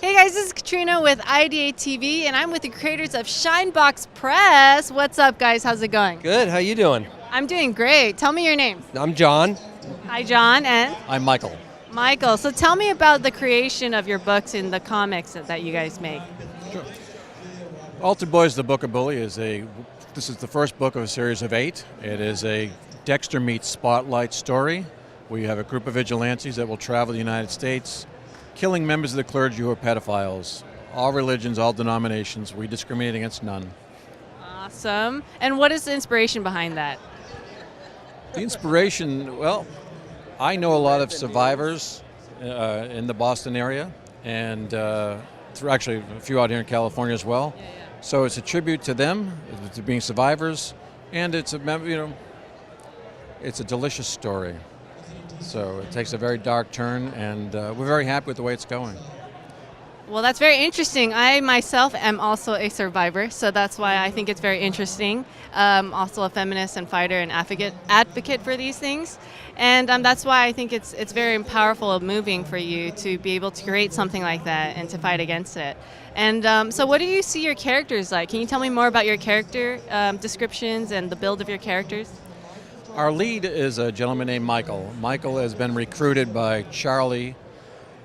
Hey guys, this is Katrina with IdeateTV, and I'm with the creators of Shinebox Press. What's up, guys? How's it going? Good. How you doing? I'm doing great. Tell me your names. I'm John. Hi, John, and I'm Michael. Michael. So tell me about the creation of your books and the comics that you guys make. Sure. Altered Boys, the Book of Bully this is the first book of a series of 8. It is a Dexter meets Spotlight story. We have a group of vigilantes that will travel the United States, killing members of the clergy who are pedophiles. All religions, all denominations. We discriminate against none. Awesome. And what is the inspiration behind that? The inspiration, well, I know a lot of survivors in the Boston area, and actually a few out here in California as well. So it's a tribute to them, to being survivors, and it's a delicious story. So it takes a very dark turn, and we're very happy with the way it's going. Well, that's very interesting. I myself am also a survivor, so that's why I think it's very interesting. Also a feminist and fighter and advocate for these things. And that's why I think it's very powerful and moving for you to be able to create something like that and to fight against it. And so what do you see your characters like? Can you tell me more about your character descriptions and the build of your characters? Our lead is a gentleman named Michael. Michael has been recruited by Charlie,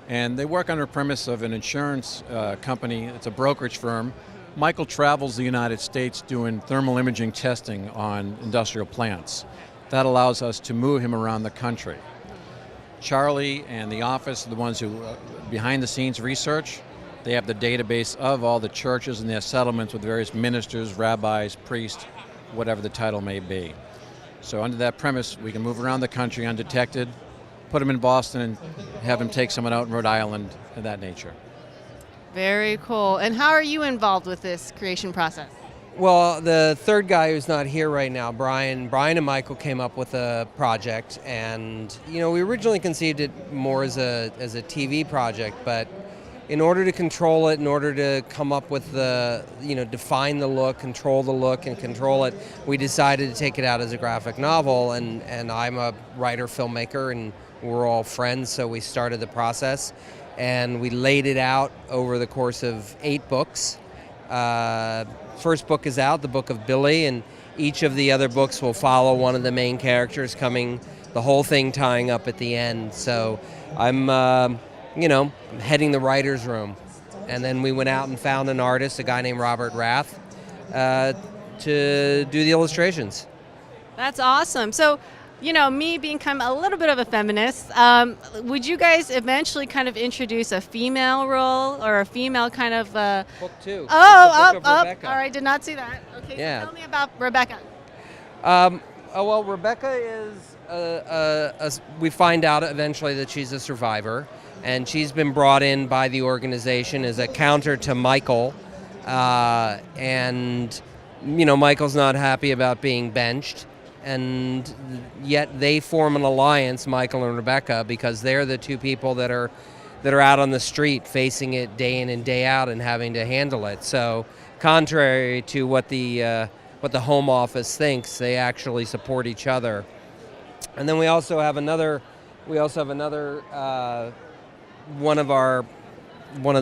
and they work under the premise of an insurance company. It's a brokerage firm. Michael travels the United States doing thermal imaging testing on industrial plants. That allows us to move him around the country. Charlie and the office are the ones who, behind the scenes research. They have the database of all the churches and their settlements with various ministers, rabbis, priests, whatever the title may be. So under that premise, we can move around the country undetected, put him in Boston, and have him take someone out in Rhode Island, of that nature. Very cool. And how are you involved with this creation process? Well, the third guy who's not here right now, Brian and Michael came up with a project, and we originally conceived it more as a TV project, but in order to control it, in order to come up with define the look, control the look, and control it, we decided to take it out as a graphic novel. And I'm a writer, filmmaker, and we're all friends, so we started the process. And we laid it out over the course of 8 books. First book is out, the Book of Billy, and each of the other books will follow one of the main characters the whole thing tying up at the end. So I'm heading the writer's room. And then we went out and found an artist, a guy named Robert Rath, to do the illustrations. That's awesome. So, me being kind of a little bit of a feminist, would you guys eventually kind of introduce a female role or a female kind of... Book 2. All right, did not see that. Okay, yeah. So tell me about Rebecca. Rebecca is, we find out eventually that she's a survivor, and she's been brought in by the organization as a counter to Michael, and Michael's not happy about being benched, and yet they form an alliance, Michael and Rebecca, because they're the two people that are out on the street facing it day in and day out and having to handle it. So contrary to what the Home Office thinks, they actually support each other. And then we also have another one of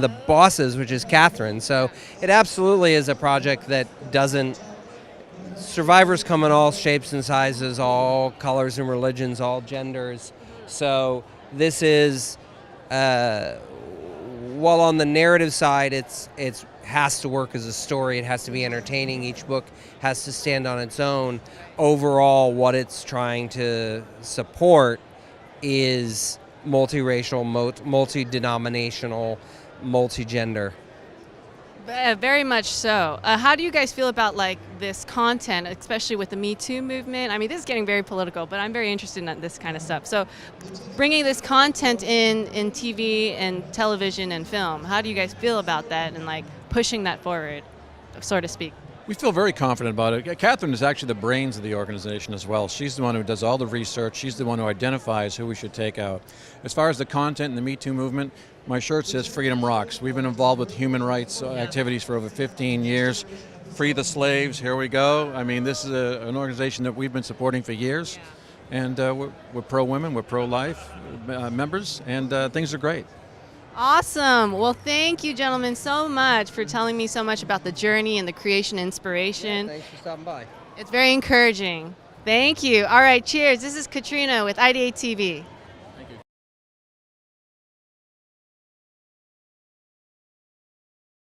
the bosses, which is Catherine. So it absolutely is a project that doesn't... Survivors come in all shapes and sizes, all colors and religions, all genders. So this is, while on the narrative side, it has to work as a story. It has to be entertaining. Each book has to stand on its own. Overall, what it's trying to support is multiracial, multi-denominational, multi-gender. Very much so. How do you guys feel about this content, especially with the Me Too movement? I mean, this is getting very political, but I'm very interested in this kind of stuff. So bringing this content in TV and television and film, how do you guys feel about that and pushing that forward, so to speak? We feel very confident about it. Catherine is actually the brains of the organization as well. She's the one who does all the research. She's the one who identifies who we should take out. As far as the content and the Me Too movement, my shirt says Freedom Rocks. We've been involved with human rights activities for over 15 years. Free the slaves, here we go. I mean, this is an organization that we've been supporting for years. And we're pro-women, we're pro-life members, and things are great. Awesome. Well, thank you, gentlemen, so much for telling me so much about the journey and the creation inspiration. Thanks for stopping by. It's very encouraging. Thank you. All right, cheers. This is Katrina with IdeateTV.